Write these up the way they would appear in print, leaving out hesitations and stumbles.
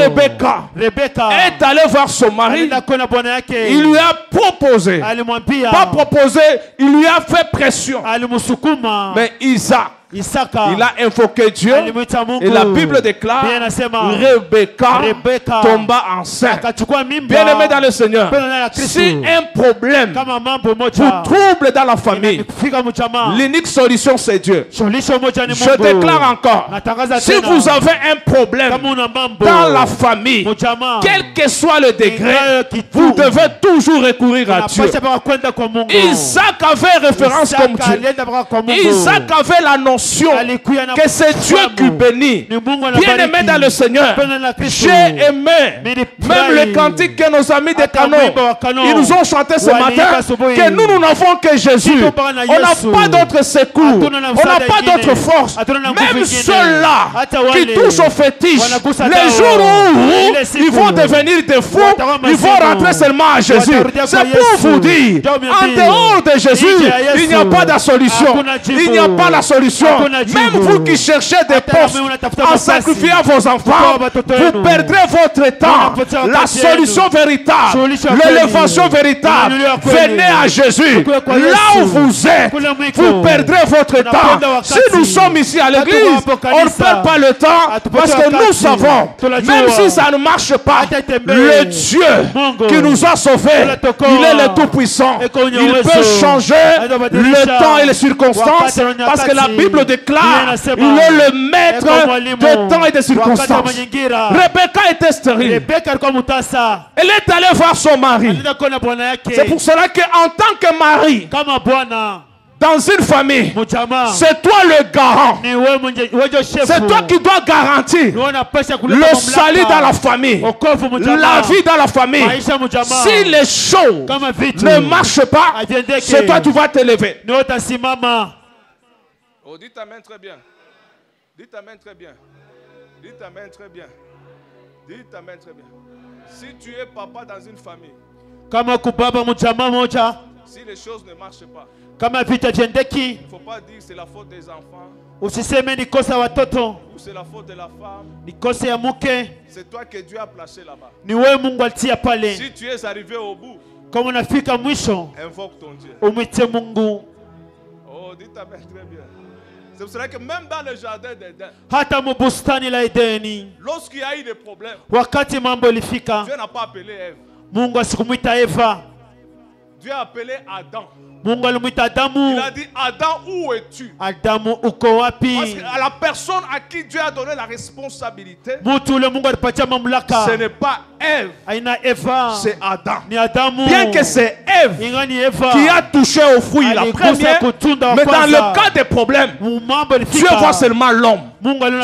Rebecca est allée voir son mari. Il lui a proposé. Pas proposé, il lui a fait pression. Mais Isaac, il a invoqué Dieu et la Bible déclare Rebecca tomba enceinte. Bien-aimé dans le Seigneur, si un problème vous trouble dans la famille, l'unique solution c'est Dieu. Je déclare encore, si vous avez un problème dans la famille, quel que soit le degré, vous devez toujours recourir à Dieu. Isaac avait référence comme Dieu. Isaac avait la notion que c'est Dieu qui bénit. Bien-aimé dans le Seigneur, j'ai aimé même le cantique que nos amis des canons ils nous ont chanté ce matin, que nous n'avons que Jésus. On n'a pas d'autre secours, on n'a pas d'autre force. Même ceux-là qui touchent au fétiche, les jours où ils vont devenir des fous, ils vont rentrer seulement à Jésus. C'est pour vous dire, en dehors de Jésus, il n'y a pas de solution. Il n'y a pas la solution. Même vous qui cherchez des postes en sacrifiant vos enfants, vous perdrez votre temps. La solution véritable, l'élévation véritable, venez à Jésus. Là où vous êtes, vous perdrez votre temps. Si nous sommes ici à l'église, on ne perd pas le temps parce que nous savons, même si ça ne marche pas, le Dieu qui nous a sauvés, il est le Tout-Puissant. Il peut changer le temps et les circonstances parce que la Bible déclare il est le maître de temps et de circonstances. Rebecca était stérile. Elle est allée voir son mari. C'est pour cela qu'en tant que mari, dans une famille, c'est toi le garant. C'est toi qui dois garantir le salut dans la famille, la vie dans la famille. Si les choses ne marchent pas, c'est toi qui vas te lever. Oh, dites amen très bien. Dites amen très bien. Dites amen très bien. Dites amen très bien. Si tu es papa dans une famille, si les choses ne marchent pas, il ne faut pas dire que c'est la faute des enfants. Ou c'est la faute de la femme. C'est toi que Dieu a placé là-bas. Si tu es arrivé au bout, invoque ton Dieu. Oh, dites amen très bien. C'est pour cela que même dans le jardin d'Éden, lorsqu'il y a eu des problèmes, Dieu n'a pas appelé Ève. Dieu a appelé Adam. Il a dit Adam, où es-tu? Parce que la personne à qui Dieu a donné la responsabilité, ce n'est pas Ève, c'est Adam. Bien que c'est Ève qui a touché au fruit la première, mais dans le cas des problèmes, Dieu voit seulement l'homme.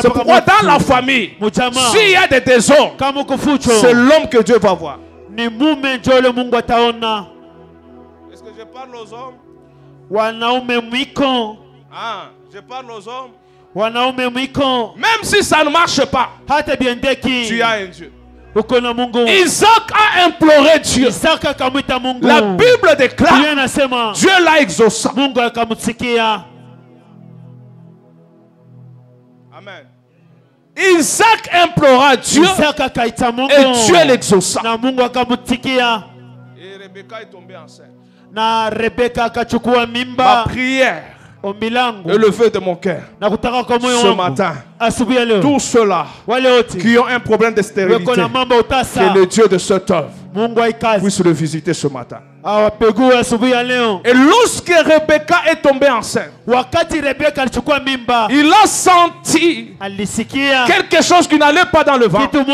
C'est pourquoi dans la famille, s'il y a des désordres, c'est l'homme que Dieu va voir. Est-ce que je parle aux hommes? Ah, je parle aux hommes. Même si ça ne marche pas, tu as un Dieu. Isaac a imploré Dieu. La Bible déclare Dieu l'a exaucé. Amen. Isaac implora Dieu et Dieu l'exauça. Et Rebecca est tombée enceinte. Ma prière et le vœu de mon cœur ce matin, tous ceux-là qui ont un problème de stérilité, que le Dieu de cette œuvre puisse le visiter ce matin. Et lorsque Rebecca est tombée enceinte, il a senti quelque chose qui n'allait pas dans le ventre. Comme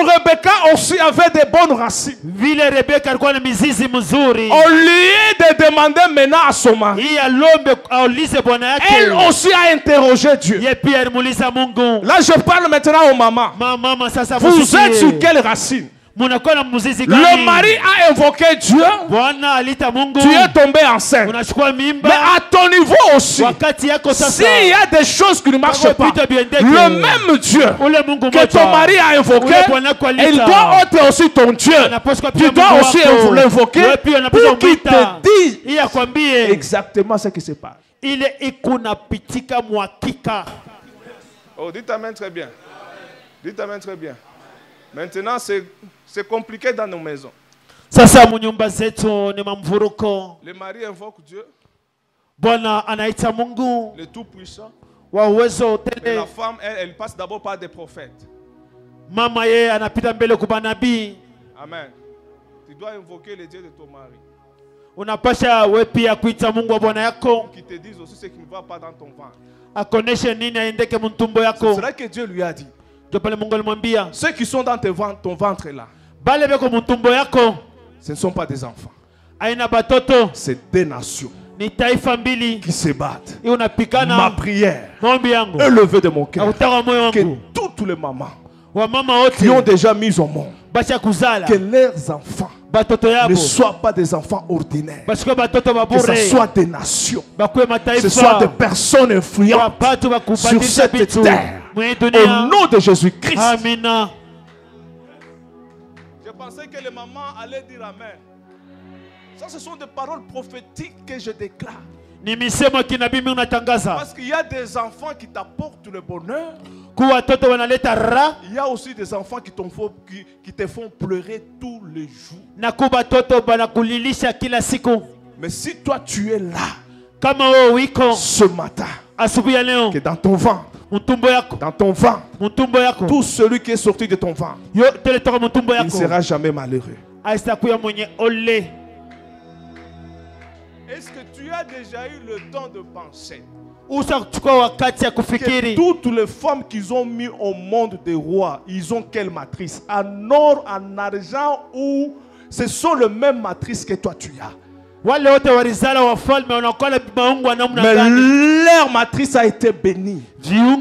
Rebecca aussi avait des bonnes racines, au lieu de demander maintenant à son mari, elle aussi a interrogé Dieu. Là je parle maintenant aux mamans. Vous êtes sur quelle racine? Le mari a invoqué Dieu. Tu es tombé enceinte. Mais à ton niveau aussi, s'il y a des choses qui ne marchent pas, le même Dieu que ton mari a invoqué, il doit être aussi ton Dieu. Tu dois aussi l'invoquer pour qu'il te dise exactement ce qui se passe. Oh, dites amen très bien. Dites amen très bien. Maintenant, c'est compliqué dans nos maisons. Le mari invoque Dieu, le tout puissant. Mais la femme, elle passe d'abord par des prophètes. Amen. Tu dois invoquer le Dieu de ton mari. Qui te disent aussi ce qui ne va pas dans ton ventre. C'est cela que Dieu lui a dit. Ceux qui sont dans ton ventre là, ce ne sont pas des enfants. C'est des nations qui se battent. Ma prière est levée de mon cœur. Que toutes les mamans qui ont déjà mis au monde, que leurs enfants ne soient pas des enfants ordinaires, que ce soit des nations, que ce soit des personnes influentes sur cette terre. Au nom de Jésus-Christ. Amen. Je pensais que les mamans allaient dire amen. Ça, ce sont des paroles prophétiques que je déclare. Parce qu'il y a des enfants qui t'apportent le bonheur. Il y a aussi des enfants qui te font pleurer tous les jours. Mais si toi tu es là ce matin, que dans ton ventre, tout celui qui est sorti de ton ventre, il ne sera jamais malheureux. Est-ce que tu as déjà eu le temps de penser que toutes les femmes qu'ils ont mis au monde des rois, ils ont quelle matrice? En or, en argent, ou ce sont les mêmes matrices que toi tu as? Mais leur matrice a été bénie. Moi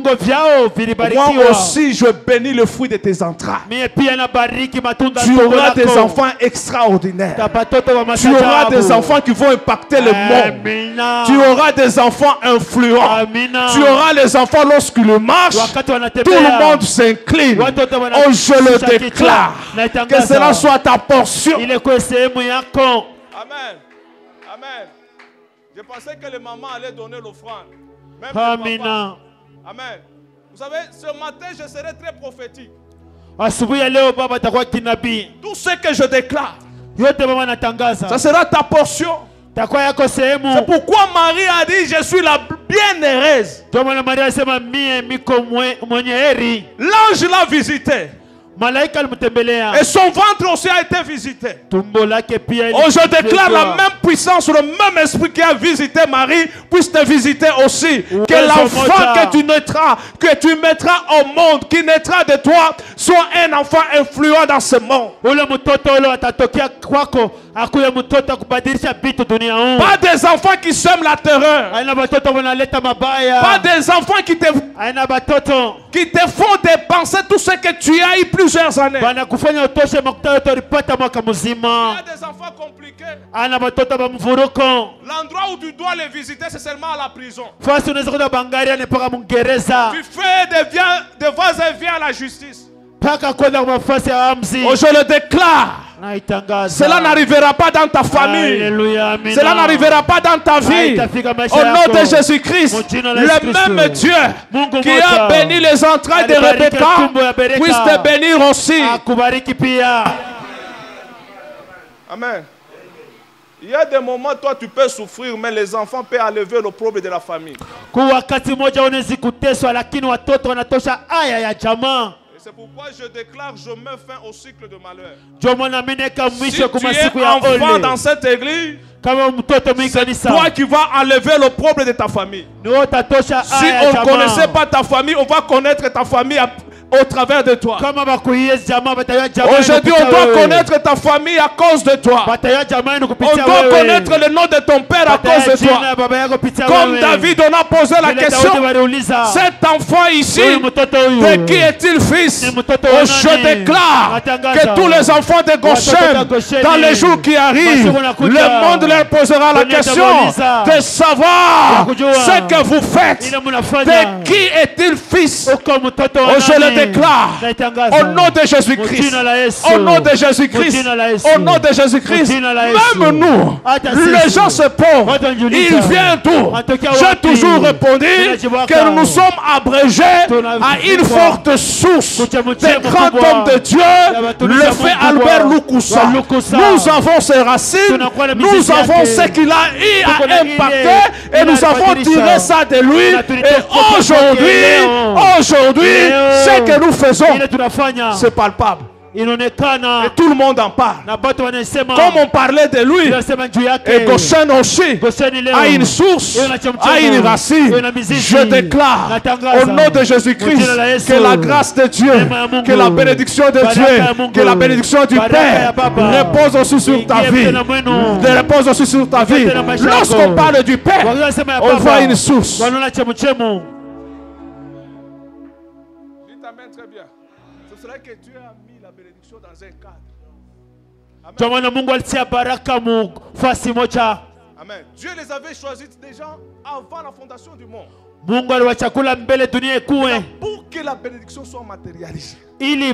aussi je bénis le fruit de tes entrailles. Tu auras des enfants extraordinaires. Tu auras des enfants qui vont impacter le monde. Tu auras des enfants influents. Tu auras les enfants lorsqu'ils marchent, tout le monde s'incline. Oh, je le déclare, que cela soit ta portion. Amen. Amen. Je pensais que les mamans allaient donner l'offrande. Amen. Amen. Vous savez, ce matin, je serai très prophétique. Tout ce que je déclare, ça sera ta portion. C'est pourquoi Marie a dit, je suis la bienheureuse. L'ange l'a visité. Et son ventre aussi a été visité. Oh, je déclare la même puissance, le même esprit qui a visité Marie puisse te visiter aussi. Que l'enfant que tu naîtras, que tu mettras au monde, qui naîtra de toi, soit un enfant influent dans ce monde. Pas des enfants qui sèment la terreur. Pas des enfants qui te font dépenser tout ce que tu as eu plusieurs années. Il y a des enfants compliqués. L'endroit où tu dois les visiter, c'est seulement à la prison. Tu fais des va-et-vient à la justice. Oh, je le déclare. Cela n'arrivera pas dans ta famille. Cela n'arrivera pas dans ta vie. Au nom de Jésus-Christ, le même Dieu qui a béni les entrailles de Rebecca puisse te bénir aussi. Amen. Il y a des moments, toi tu peux souffrir, mais les enfants peuvent enlever le problème de la famille. C'est pourquoi je déclare, je mets fin au cycle de malheur. Si tu es enfant dans cette église, c'est toi qui vas enlever le problème de ta famille. Si on ne connaissait pas ta famille, on va connaître ta famille au travers de toi. Aujourd'hui, on doit connaître ta famille à cause de toi. On doit connaître le nom de ton père à cause de toi. Comme David, on a posé la question, cet enfant ici, de qui est-il fils? Je déclare que tous les enfants de Goshen, dans les jours qui arrivent, le monde leur posera la question de savoir ce que vous faites. De qui est-il fils? Je le déclare au nom de Jésus-Christ. Au nom de Jésus-Christ. Au nom de Jésus-Christ. Même nous, les gens se posent. Ils viennent d'où? J'ai toujours répondu que nous sommes abrégés à une forte source des grands hommes de Dieu, le fait Albert Lukusa. Nous avons ses racines, nous avons ce qu'il a eu à impacter et nous avons tiré ça de lui. Et aujourd'hui, ce que nous faisons, c'est palpable. Et tout le monde en parle. Comme on parlait de lui, et Goshen aussi a une source, a une racine. Je déclare au nom de Jésus-Christ que la grâce de Dieu, que la bénédiction de Dieu, que la bénédiction du Père repose aussi sur ta vie. Repose aussi sur ta vie. Lorsqu'on parle du Père, on voit une source. Dites amen très bien. Ce serait que Dieu a mis la bénédiction dans un cadre. Amen. Dieu les avait choisis déjà avant la fondation du monde. Pour que la bénédiction soit matérialisée, tu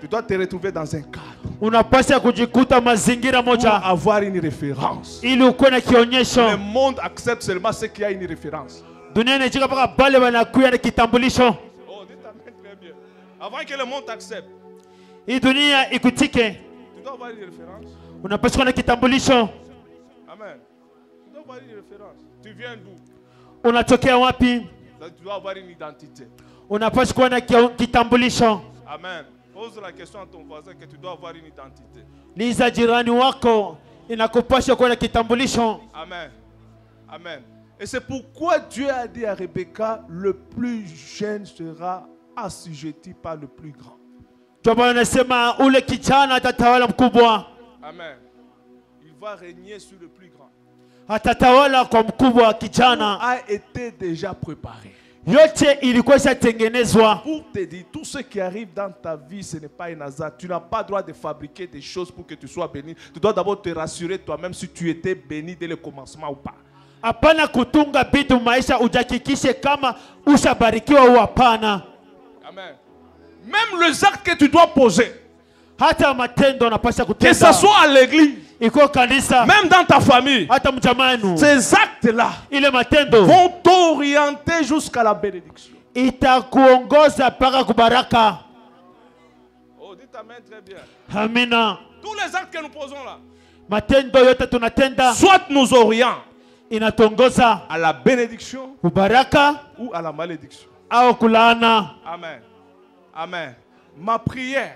dois te retrouver dans un cadre. Pour avoir une référence. Le monde accepte seulement ce qui a une référence. Oh, dites amen très bien. Avant que le monde t'accepte, tu dois avoir une référence. Amen. Tu dois avoir une référence. Tu viens d'où? Tu dois avoir une identité. Amen. Pose la question à ton voisin que tu dois avoir une identité. Amen. Amen. Et c'est pourquoi Dieu a dit à Rebecca, le plus jeune sera assujetti par le plus grand. Amen. Il va régner sur le plus grand. A été déjà préparé. Pour te dire, tout ce qui arrive dans ta vie, ce n'est pas un hasard. Tu n'as pas le droit de fabriquer des choses pour que tu sois béni. Tu dois d'abord te rassurer toi-même si tu étais béni dès le commencement ou pas. Apana kutunga bitu maisha ujakikishe kama ushabarikiwa ou apana. Amen. Même les actes que tu dois poser, que ce soit à l'église, même dans ta famille, ces actes-là vont t'orienter jusqu'à la bénédiction. Oh, dites amen très bien. Amina. Tous les actes que nous posons là, soit nous orientent à la bénédiction ou à la malédiction. Amen. Amen. Ma prière,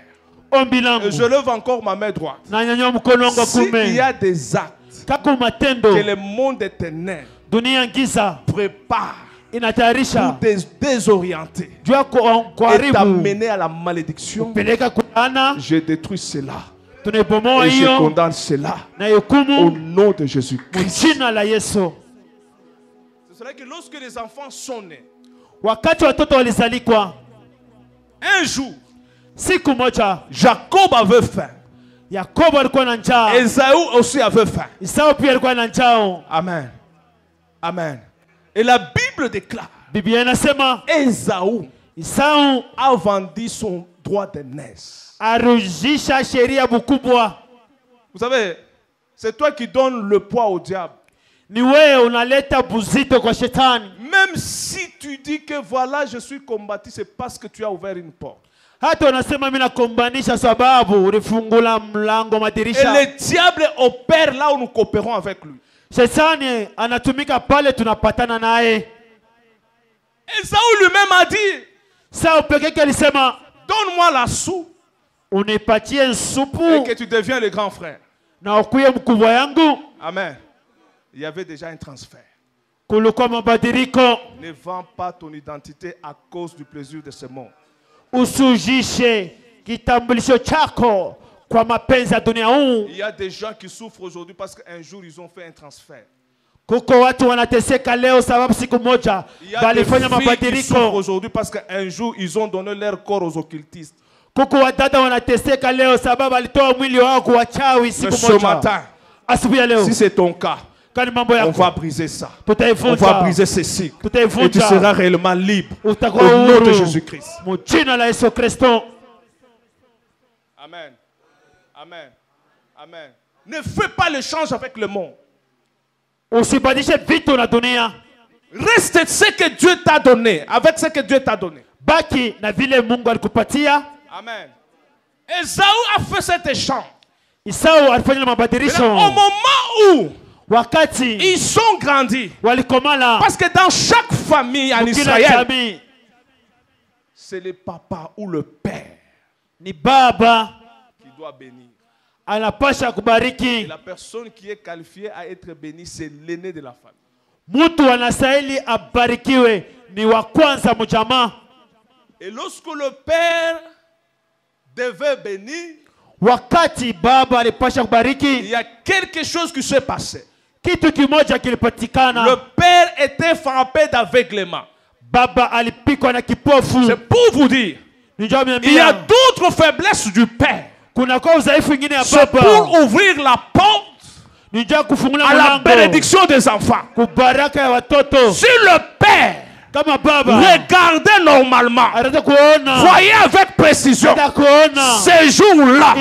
et je lève encore ma main droite. S'il y a des actes que le monde éternel prépare pour désorienter et t'amener à la malédiction, je détruis cela. Et je condamne cela au nom de Jésus-Christ. Ce serait que lorsque les enfants sont nés, un jour, Jacob avait faim. Esaü aussi avait faim. Amen. Amen. Et la Bible déclare, Esaü a vendu son droit d'aînesse. Vous savez, c'est toi qui donnes le poids au diable. Même si tu dis que voilà, je suis combattu, c'est parce que tu as ouvert une porte. Et le diable opère là où nous coopérons avec lui. Esaü lui-même a dit, donne-moi la soupe et que tu deviens le grand frère. Amen. Il y avait déjà un transfert. Ne vends pas ton identité à cause du plaisir de ce monde. Il y a des gens qui souffrent aujourd'hui parce qu'un jour ils ont fait un transfert. Il y a des filles qui souffrent aujourd'hui parce qu'un jour ils ont donné leur corps aux occultistes. Mais ce matin, si c'est ton cas, on va briser ça. On va briser ces cycles. Et tu seras réellement libre. Au nom de Jésus-Christ. Amen. Amen. Amen. Ne fais pas l'échange avec le monde. Reste ce que Dieu t'a donné, avec ce que Dieu t'a donné. Baki na vile Mungu alikupatia. Amen. Esaü a fait cet échange. Esau alifanya mabadilisho. Au moment où wakati ils sont grandis, walikomala, parce que dans chaque famille en Israël, c'est le papa ou le père ni baba qui doit bénir. Anapasha kubariki. Et la personne qui est qualifiée à être bénie, c'est l'aîné de la famille. Mutu anastahili abarikiwe ni wa kwanza mjamaa. Et lorsque le père devait bénir, wakati baba alipasha kubariki, il y a quelque chose qui s'est passé. Kitu kimoja kilipatikana. Le père était frappé d'aveuglement. Baba alipikwa na kipofu. C'est pour vous dire, il y a d'autres faiblesses du père. C'est pour ouvrir la porte à la bénédiction des enfants. Si le père regardez normalement, voyez avec précision, ces jours-là,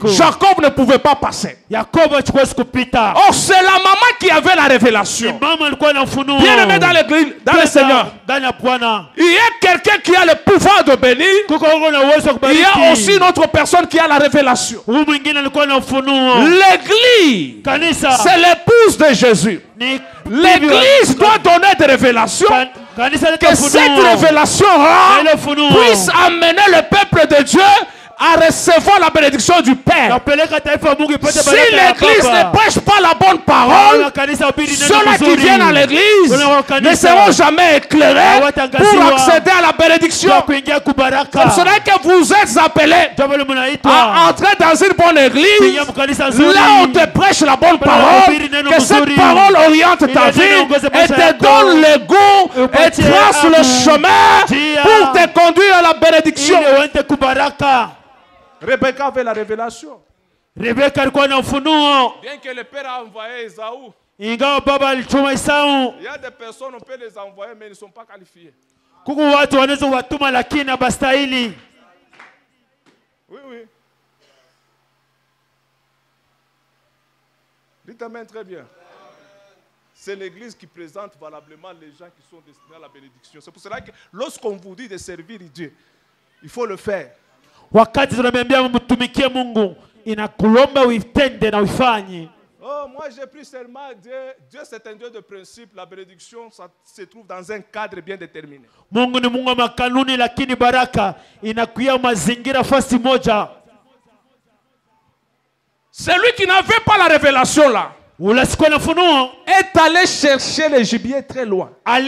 Jacob ne pouvait pas passer. Or, c'est la maman qui avait la révélation. Bien aimé dans l'église, dans le Seigneur, il y a quelqu'un qui a le pouvoir de bénir. Il y a aussi une autre personne qui a la révélation. L'église, c'est l'épouse de Jésus. L'église doit donner des révélations. Que cette révélation puisse amener le peuple de Dieu à recevoir la bénédiction du Père. Si l'église ne prêche pas la bonne parole, ceux-là qui viennent à l'église ne seront jamais éclairés pour accéder à la bénédiction. Comme cela que vous êtes appelés à entrer dans une bonne église, là où on te prêche la bonne parole, que cette parole oriente ta vie et te donne le goût et trace le chemin pour te conduire à la bénédiction. Rebecca avait la révélation. Bien que le père a envoyé Esaü, il y a des personnes, on peut les envoyer, mais ils ne sont pas qualifiés. Oui, oui. Dites amen très bien. C'est l'église qui présente valablement les gens qui sont destinés à la bénédiction. C'est pour cela que lorsqu'on vous dit de servir Dieu, il faut le faire. Wakati tunamwambia mtumikie Mungu, inakulomba uitende na uifanye. Oh, moi j'ai pris seulement Dieu. Dieu c'est un Dieu de principe. La bénédiction, ça se trouve dans un cadre bien déterminé. Mungu ni Mungu wa makanuni, lakini baraka inakuya mazingira fasi moja. Celui qui n'avait pas la révélation là est allé chercher les gibiers très loin. Mais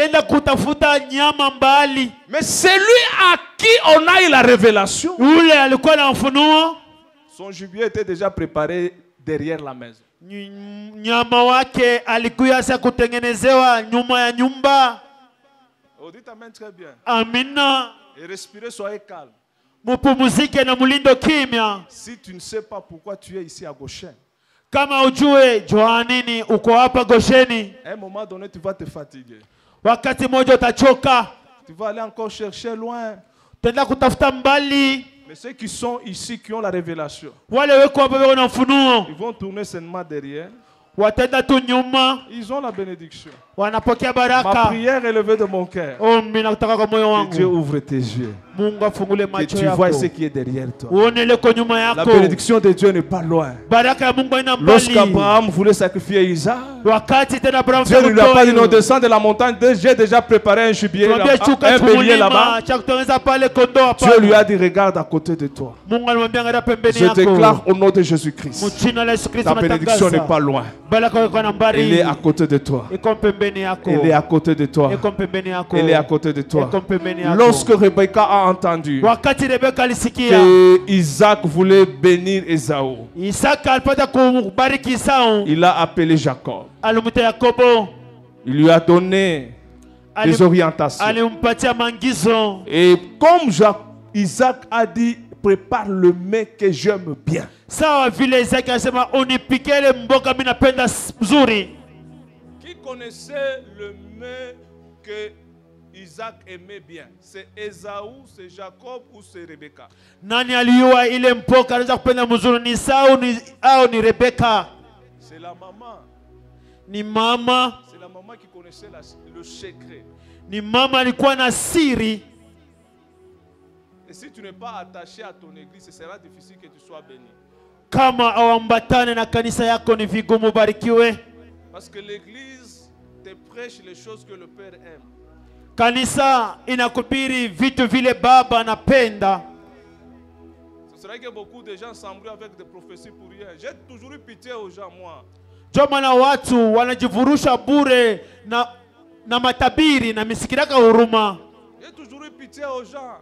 celui à qui on a eu la révélation, son gibier était déjà préparé derrière la maison. Oh, dites amen très bien. Amina. Et respirez, soyez calme. Si tu ne sais pas pourquoi tu es ici à Goshen, kama ujue Johanini uko hapa Gosheni, à un moment donné tu vas te fatiguer. Wakati moja utachoka. Tu vas aller encore chercher loin. Tenda kutafuta mbali. Mais ceux qui sont ici, qui ont la révélation, wale weko hapa wana ufunuo, ils vont tourner seulement derrière. Watenda tu nyuma. Ils ont la bénédiction. Wanapokea baraka. Ma prière est levée de mon cœur. Oh, mimi nataka kwa moyo wangu. Que Dieu ouvre tes yeux. Mungu afungule macho yako. Que tu vois ce qui est derrière toi. Uone leko nyuma yako. La bénédiction de Dieu n'est pas loin. Baraka ya Mungu ina mbali. Lorsqu'Abraham voulait sacrifier Isaac, wakati tena Abraham Dieu ne lui a pas dit non, descends de la montagne, j'ai déjà préparé un gibier, un bélier là-bas. Dieu lui a dit regarde à côté de toi. Je déclare au nom de Jésus-Christ, ta bénédiction n'est pas loin. Elle est à côté de toi. Elle est à côté de toi. Elle est à côté de toi. Lorsque Rebecca a entendu que Isaac voulait bénir Esaü, il a appelé Jacob. Il lui a donné des orientations. Et comme Isaac a dit, prépare le mets que j'aime bien. Qui connaissait le mets que Isaac aimait bien? C'est Esaü, c'est Jacob ou c'est Rebecca? C'est la maman. Ni mama. C'est la maman qui connaissait le secret. Ni mama alikuwa na siri. Et si tu n'es pas attaché à ton église, ce sera difficile que tu sois béni. Kama awambatane na kanisa yako ni vigumu barikiwe. Parce que l'église te prêche les choses que le Père aime. Kanisa inakubiri vitu vile baba anapenda. Ce serait que beaucoup de gens s'embrouillent avec des prophéties pour rien. J'ai toujours eu pitié aux gens, moi. Jomana watu wanajivurusha bure na matabiri na misikiraka huruma. J'ai toujours eu pitié aux gens.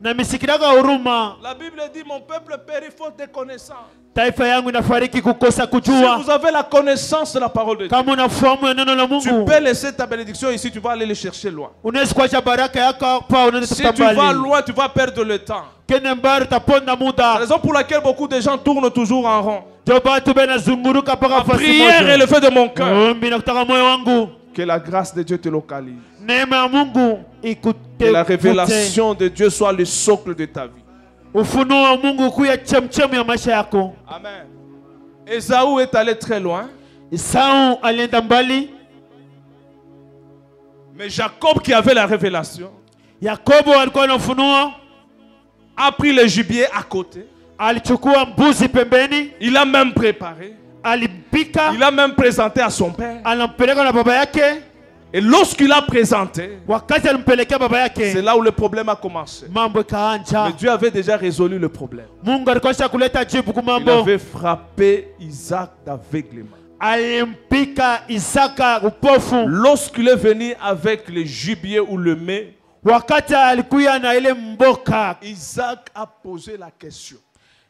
Na misikiraka huruma. La Bible dit mon peuple périt faute de connaissance. Taifa yangu inafariki kukosa kujua. Si vous avez la connaissance de la parole de Dieu, kama unafahamu neno la Mungu, tu peux laisser ta bénédiction ici, tu vas aller le chercher loin. Unaweza kuacha baraka yako hapa, unaweza si tu vas loin, tu vas perdre le temps. Kene mbali utaponda muda. La raison pour laquelle beaucoup de gens tournent toujours en rond. La prière est le feu de mon cœur. wangu. Que la grâce de Dieu te localise. Neema Mungu que la révélation de Dieu soit le socle de ta vie. Amen. Ésaü est allé très loin. Mais Jacob qui avait la révélation a pris le gibier à côté. Il a même préparé. Il a même présenté à son père. Et lorsqu'il a présenté, c'est là où le problème a commencé. Mais Dieu avait déjà résolu le problème. Il avait frappé Isaac d'aveuglement. Lorsqu'il est venu avec le gibier ou le mets, Isaac a posé la question.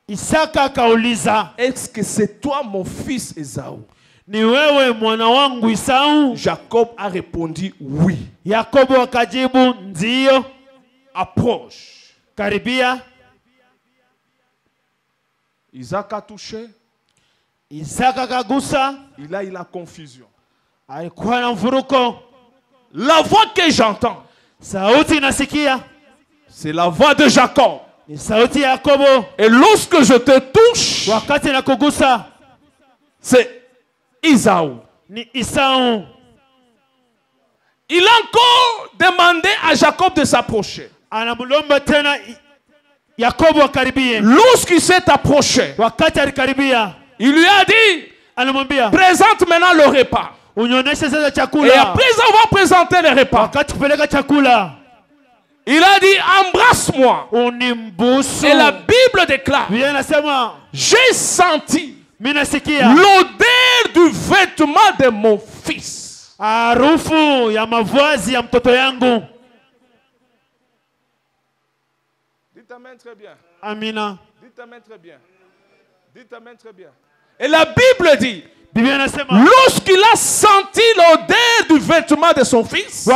Est-ce que c'est toi mon fils Ésaü? Ni wewe mwana wangu Esau? Jacob a répondu oui. Yakobo akajibu ndio. Approche. Karibia. Isaac a touché. Isaac akagusa. Il a eu la confusion. Alikuwa na mvuruko. La voix que j'entends, sauti nasikia, c'est la voix de Jacob. Ni sauti ya Yakobo. Et lorsque je te touche, wakati nakugusa, c'est Ésaü. Ni Esau. Il a encore demandé à Jacob de s'approcher. Anamlomba tena Yakobo akaribie. Lorsqu'il s'est approché, wakati alikaribia, il lui a dit, anamwambia, présente maintenant le repas. Unyonyeshe sasa chakula. Et après avoir présenté le repas, wakati kupeleka chakula, il a dit, embrasse-moi. Unimbusu. Et la Bible déclare, j'ai senti l'odeur du vêtement de mon fils. Harufu ya mavazi ya mtoto yangu. Dites amen très bien. Amina. Dites amen très bien. Dites amen très bien. Et la Bible dit, lorsqu'il a senti l'odeur du vêtement de son fils, puis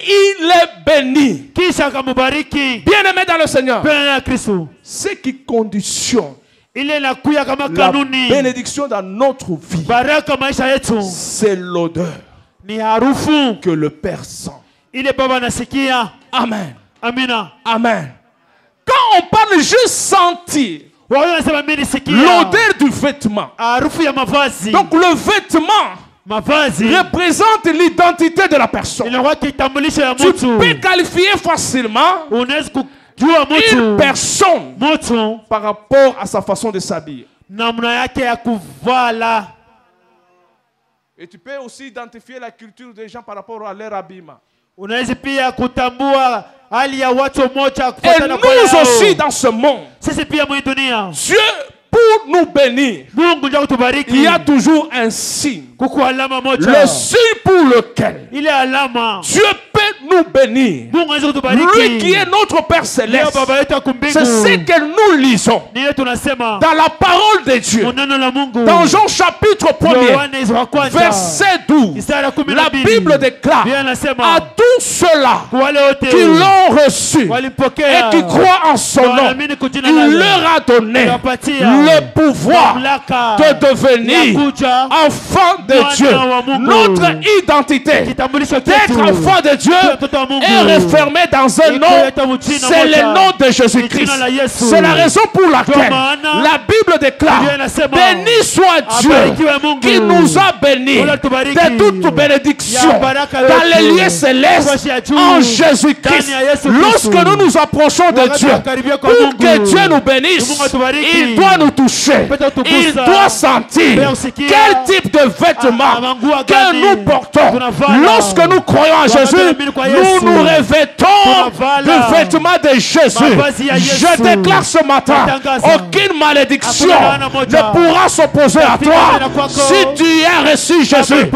il est béni. Bien-aimé dans le Seigneur, ce qui conditionne la bénédiction dans notre vie, c'est l'odeur que le Père sent. Amen. Amina. Amen. Quand on parle juste sentir l'odeur du vêtement, donc le vêtement représente l'identité de la personne. Tu peux qualifier facilement une personne par rapport à sa façon de s'habiller. Et tu peux aussi identifier la culture des gens par rapport à leur habillement. Et nous aussi dans ce monde, Dieu pour nous bénir, il y a toujours un signe. Le signe pour lequel Dieu peut nous bénir. Lui qui est notre Père Céleste, c'est ce que nous lisons dans la parole de Dieu. Dans Jean chapitre 1er, verset 12, la Bible déclare à tous ceux-là qui l'ont reçu et qui croient en son nom, il leur a donné le pouvoir de devenir enfants de Dieu. Notre identité d'être enfant de Dieu est refermée dans un nom. C'est le nom de Jésus-Christ. C'est la raison pour laquelle la Bible déclare: béni soit Dieu qui nous a bénis de toute bénédiction dans les lieux célestes en Jésus-Christ. Lorsque nous nous approchons de Dieu, pour que Dieu nous bénisse, il doit nous toucher. Il doit sentir quel type de vêtements que nous portons. Lorsque nous croyons en Jésus, nous nous revêtons du vêtement de Jésus. Je déclare ce matin, aucune malédiction ne pourra s'opposer à toi si tu as reçu Jésus.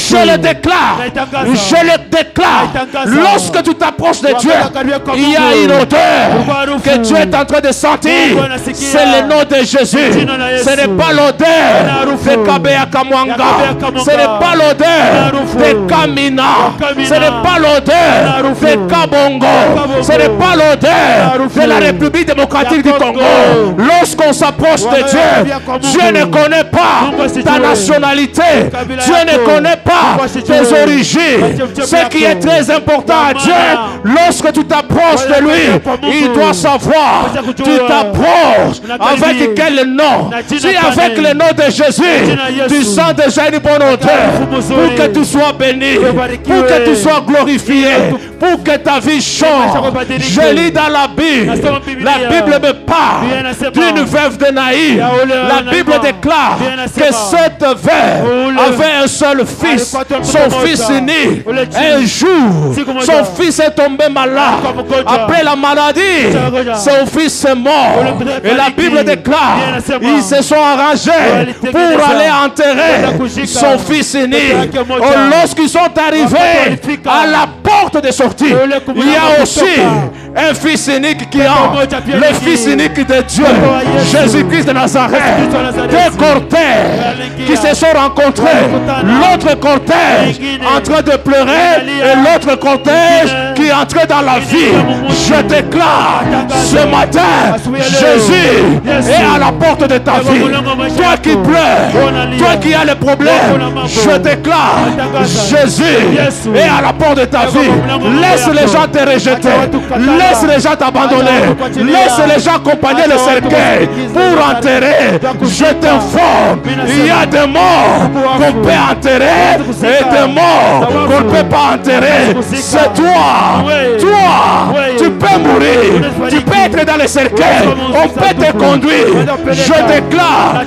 Je le déclare. Je le déclare. Lorsque tu t'approches de Dieu, il y a une odeur que tu es en train de sentir. C'est le nom de Jésus. Ce n'est pas l'odeur de Kabea Kamwanga. Ce n'est pas l'odeur de Kamina. Ce n'est pas l'odeur de Kabongo. Ce n'est pas l'odeur de la République démocratique du Congo. Lorsqu'on s'approche de Dieu, Dieu ne connaît pas ta nationalité. Dieu ne connaît pas tes origines. Ce qui est très important à Dieu, lorsque tu t'approches de lui, il doit savoir. Tu t'approches avec quel nom? Si avec le nom de Jésus, tu sens déjà une bonne odeur, pour que tu sois béni, pour que tu sois glorifié, pour que ta vie change. Je lis dans la Bible me parle d'une veuve de Naïm. La Bible déclare que cette veuve avait un seul fils, son fils unique. Un jour, son fils est tombé malade. Après la maladie, son fils est mort. Et la Bible déclare, ils se sont arrangés pour aller enterrer son fils unique. Lorsqu'ils sont arrivés à la porte de sortie, il y a aussi un fils unique qui entre, le fils unique de Dieu, Jésus-Christ de Nazareth. Deux cortèges qui se sont rencontrés, l'autre cortège en train de pleurer et l'autre cortège qui est entré dans la vie. Je déclare ce matin, Jésus est à la porte de ta vie. Toi qui pleures, toi qui as le problème, je déclare, Jésus est à la porte de ta vie. Laisse les gens te rejeter, laisse les gens t'abandonner, laisse les gens accompagner le cercueil pour enterrer. Je t'informe, il y a des morts qu'on peut enterrer et des morts qu'on ne peut pas enterrer. C'est toi, tu peux mourir, tu peux être dans le cercueil, on peut te conduire. Je déclare,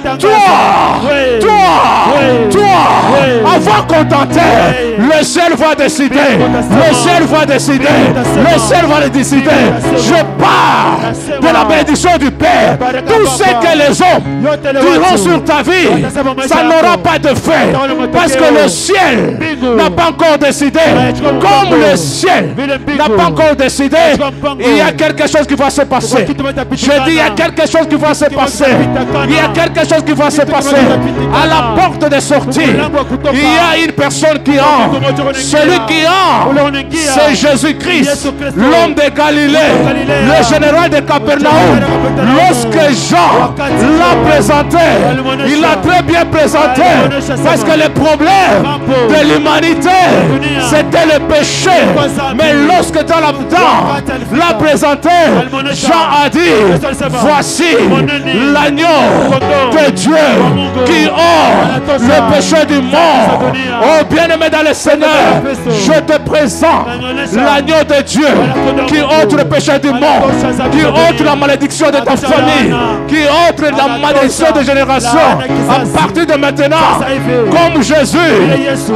avant qu'on t'enterre, le ciel va décider, le ciel va décider, le ciel va le décider. Je pars de la bénédiction du Père. Tout ce que les hommes diront sur ta vie, ça n'aura pas de fait, parce que le ciel n'a pas encore décidé. Comme le ciel n'a pas encore décidé, il y a quelque chose qui va se passer. Je dis, il y a quelque chose qui va se passer. Il y a quelque chose qui va se passer. À la porte de sortie, il y a une personne qui entre. Celui qui entre, c'est Jésus-Christ, l'homme de Galilée, le général de Capernaum. Lorsque Jean l'a présenté, il l'a très bien présenté, parce que le problème de l'humanité, c'était le péché. Mais lorsque Jean l'a présenté, Jean a dit, voici l'agneau de Dieu qui ôte le péché du monde. Oh bien-aimé dans le Seigneur, je te présente l'agneau de Dieu qui ôte le péché du monde, qui ôte la malédiction de ta famille, qui ôte la malédiction de génération. À partir de maintenant, comme Jésus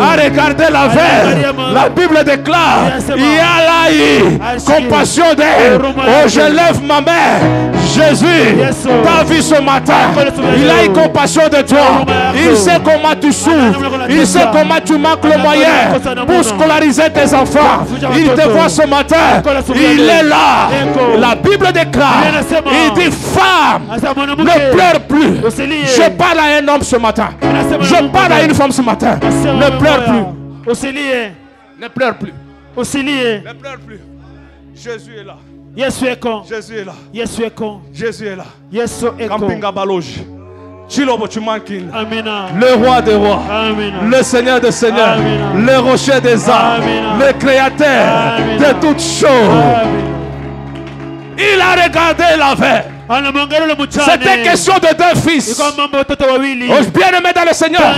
a regardé la veuve, la Bible déclare, il y a là compassion d'elle. Oh, je lève ma main. Jésus t'a vu ce matin. Il a eu compassion de toi. Il sait comment tu souffres. Il sait comment tu manques le moyen pour scolariser tes enfants. Il te voit ce matin. Il est là. La Bible déclare, il dit, femme, ne pleure plus. Je parle à un homme ce matin. Je parle à une femme ce matin. Ne pleure plus. Ne pleure plus. Ne pleure plus. Jésus est là. Jésus est là. Jésus est là. Campinga Baloji. le roi des rois, le Seigneur des seigneurs, le rocher des âmes, le créateur de toutes choses. Il a regardé la veille. C'était question de deux fils. Bien-aimés dans le Seigneur,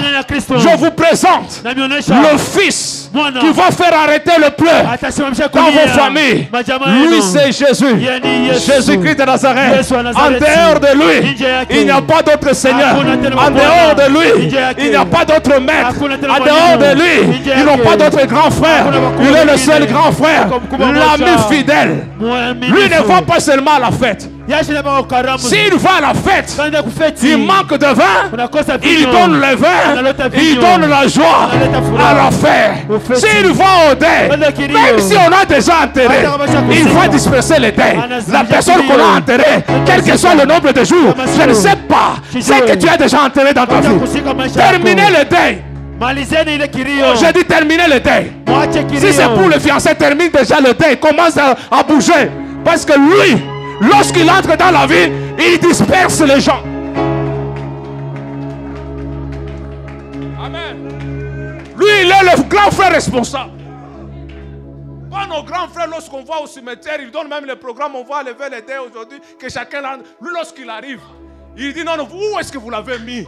je vous présente le fils qui va faire arrêter le pleur dans vos familles. Lui, c'est Jésus. Jésus-Christ de Nazareth. En dehors de lui, il n'y a pas d'autre Seigneur. En dehors de lui, il n'y a pas d'autre maître. En dehors de lui, ils n'ont pas d'autre grand frère. Il est le seul grand frère, l'ami fidèle. Lui ne va pas seulement à la fête. S'il va à la fête, il manque de vin, il donne le vin, il donne la joie à la fête. S'il va au deuil, même si on a déjà enterré, il va disperser les deuils. La personne qu'on a enterrée, quel que soit le nombre de jours, je ne sais pas, c'est que tu as déjà enterré dans ta vie. Terminez le deuil. J'ai dit terminer le deuil. Si c'est pour le fiancé, termine déjà le deuil. Commence à bouger. Parce que lui, lorsqu'il entre dans la vie, il disperse les gens. Amen. Lui, il est le grand frère responsable. Pas nos grands frères, lorsqu'on va au cimetière, ils donnent même les programmes, on va lever les dés aujourd'hui, que chacun, lui, lorsqu'il arrive, il dit non, où est-ce que vous l'avez mis?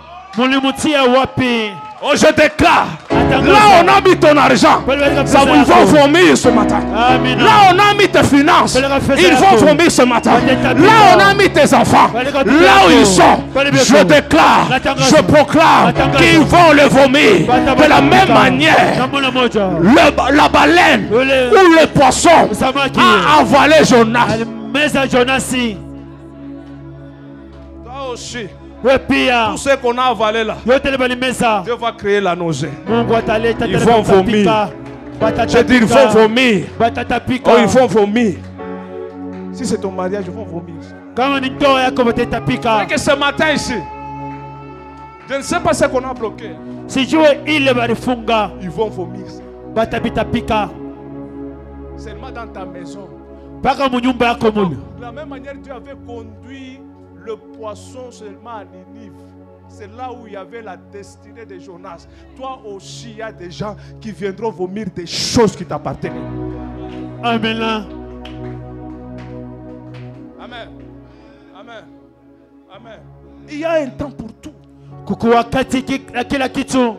Oh, je déclare, là on a mis ton argent, ça ils vont vomir ce matin. Là on a mis tes finances, ils vont vomir ce matin. Là on a mis tes enfants, là où ils sont, je déclare, je proclame qu'ils vont le vomir. De la même manière, la baleine ou le poisson a avalé Jonas. Toi aussi. Tout ce qu'on a avalé là, Dieu va créer la nausée. Ils vont vomir. Je dis, ils vont vomir. Oh, ils vont vomir. Si c'est ton mariage, ils vont vomir. C'est que ce matin ici, je ne sais pas ce qu'on a bloqué. Ils vont vomir. Seulement dans ta maison. De la même manière, Dieu avait conduit le poisson seulement à Ninive. C'est là où il y avait la destinée de Jonas. Toi aussi, il y a des gens qui viendront vomir des choses qui t'appartiennent. Amen. Amen. Amen. Amen. Il y a un temps pour tout.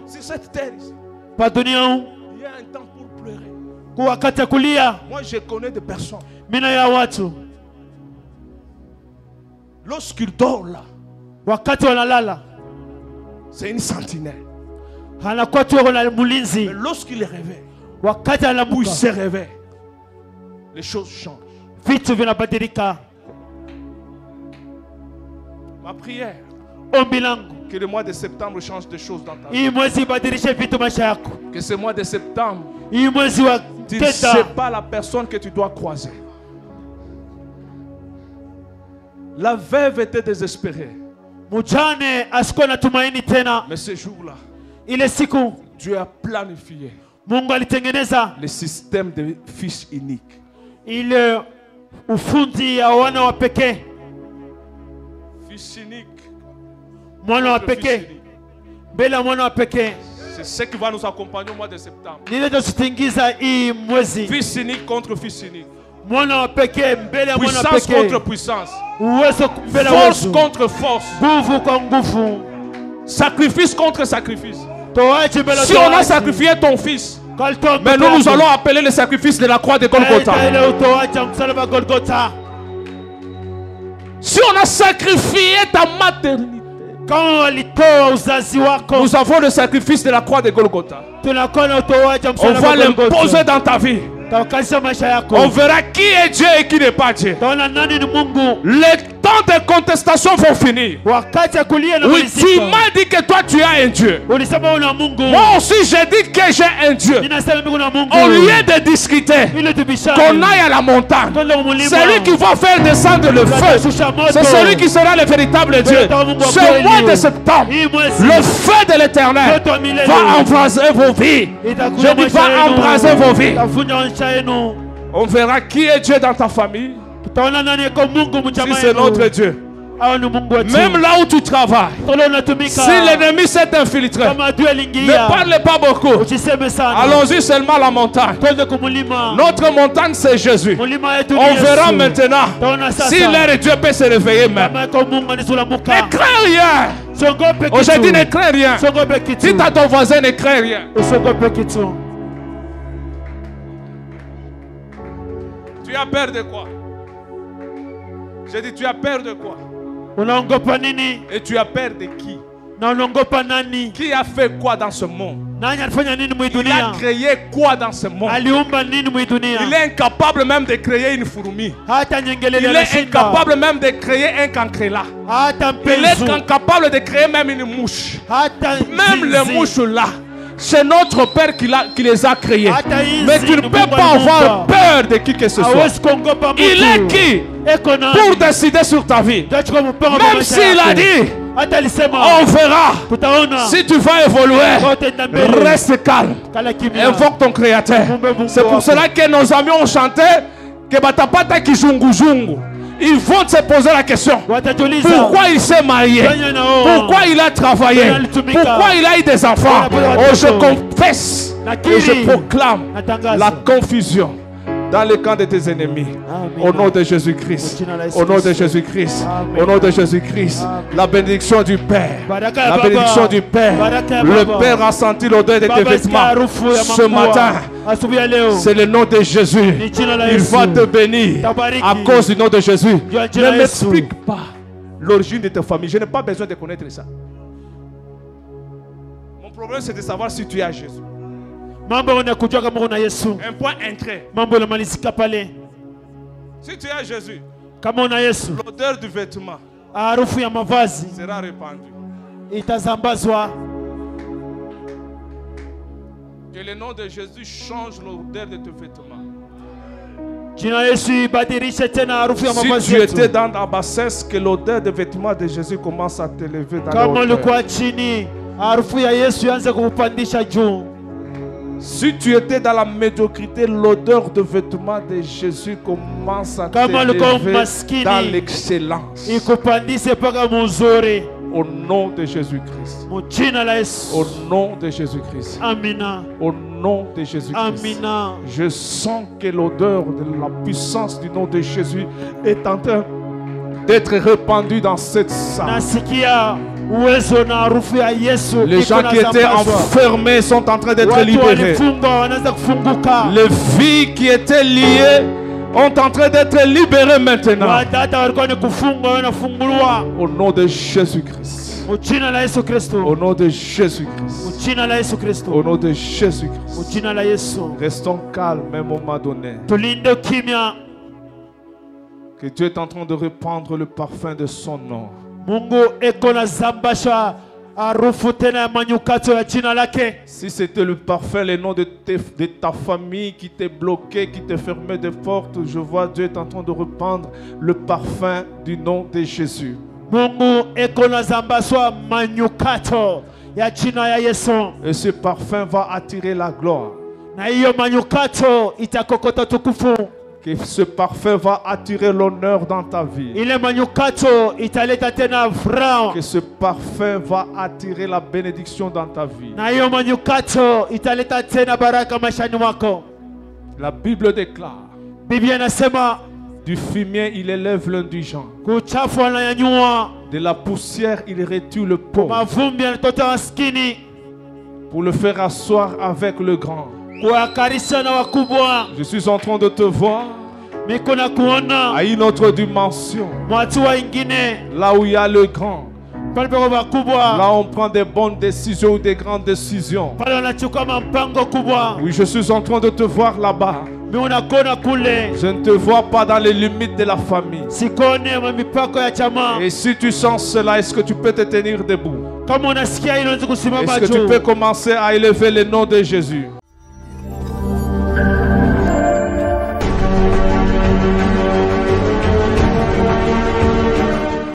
C'est cette terre ici. Il y a un temps pour pleurer. Moi, je connais des personnes. Lorsqu'il dort là, c'est une sentinelle. Mais lorsqu'il est réveillé, où il se réveille, les choses changent. Ma prière, que le mois de septembre change des choses dans ta vie. Que ce mois de septembre, tu ne sais pas la personne que tu dois croiser. La veuve était désespérée. Mais ce jour-là, Dieu a planifié le système de fils unique. Fils unique. C'est ce qui va nous accompagner au mois de septembre. Fils unique contre fils unique. Puissance contre puissance. Force contre force. Sacrifice contre sacrifice. Si on a sacrifié ton fils, mais nous allons appeler le sacrifice de la croix de Golgotha. Si on a sacrifié ta maternité, nous avons le sacrifice de la croix de Golgotha. On va l'imposer dans ta vie. On verra qui est Dieu et qui n'est pas Dieu. Les temps de contestation vont finir. Oui, tu m'as dit que toi tu as un Dieu. Moi aussi j'ai dit que j'ai un Dieu. Au lieu de discuter, qu'on aille à la montagne. Celui qui va faire descendre le feu, c'est celui qui sera le véritable Dieu. Ce mois de septembre, le feu de l'Éternel va embraser vos vies. Je dis va embraser vos vies. On verra qui est Dieu dans ta famille. Si c'est notre Dieu, Même là où tu travailles, si l'ennemi s'est infiltré, ne parle pas beaucoup. Allons-y seulement à la montagne. Notre montagne, c'est Jésus. On verra maintenant si l'air de Dieu peut se réveiller même. Ne crains rien. Aujourd'hui, ne crains rien. Dites à ton voisin, ne crains rien. Tu as peur de quoi? J'ai dit, tu as peur de quoi? Et tu as peur de qui? Qui a fait quoi dans ce monde? Il a créé quoi dans ce monde? Il est incapable même de créer une fourmi. Il est incapable même de créer un cancréla. Il est incapable de créer même une mouche. Même les mouches là, c'est notre Père qui les a créés. Mais tu ne peux pas avoir peur de qui que ce soit. Il est qui pour décider sur ta vie? Même s'il a dit, on verra si tu vas évoluer. Reste calme. Invoque ton Créateur. C'est pour cela que nos amis ont chanté que Batapata Kizunguzungu. Ils vont se poser la question. Pourquoi il s'est marié? Pourquoi il a travaillé? Pourquoi il a eu des enfants? Oh, je confesse et je proclame la confusion dans le camp de tes ennemis. Au nom de Jésus-Christ. Au nom de Jésus-Christ. Au nom de Jésus-Christ. La bénédiction du Père. La bénédiction du Père. Le Père a senti l'odeur de tes vêtements ce matin. C'est le nom de Jésus. Il va te bénir à cause du nom de Jésus. Ne m'explique pas l'origine de ta famille. Je n'ai pas besoin de connaître ça. Mon problème, c'est de savoir si tu es à Jésus. Un point entré. Si tu es à Jésus, l'odeur du vêtement sera répandue. Que le nom de Jésus change l'odeur de tes vêtements. Si tu étais dans la bassesse, que l'odeur des vêtements de Jésus commence à t'élever dans l'odeur. Si tu étais dans la médiocrité, l'odeur de vêtements de Jésus commence à t'élever dans l'excellence. Au nom de Jésus-Christ. Au nom de Jésus-Christ. Au nom de Jésus-Christ. Je sens que l'odeur de la puissance du nom de Jésus est en train d'être répandue dans cette salle. Les gens qui étaient enfermés sont en train d'être libérés. Les vies qui étaient liées sont en train d'être libérées maintenant. Au nom de Jésus-Christ. Au nom de Jésus-Christ. Au nom de Jésus-Christ. Restons calmes à un moment donné. Que Dieu est en train de répandre le parfum de son nom. Si c'était le parfum, le nom de ta famille qui t'est bloqué, qui t'est fermé des portes, je vois Dieu est en train de répandre le parfum du nom de Jésus. Et ce parfum va attirer la gloire. Que ce parfum va attirer l'honneur dans ta vie. Que ce parfum va attirer la bénédiction dans ta vie. La Bible déclare, du fumier il élève l'indigent, de la poussière il retire le pauvre, pour le faire asseoir avec le grand. Je suis en train de te voir à une autre dimension, là où il y a le grand, là on prend des bonnes décisions ou des grandes décisions. Oui, je suis en train de te voir là-bas. Je ne te vois pas dans les limites de la famille. Et si tu sens cela, est-ce que tu peux te tenir debout? Est-ce que tu peux commencer à élever le nom de Jésus?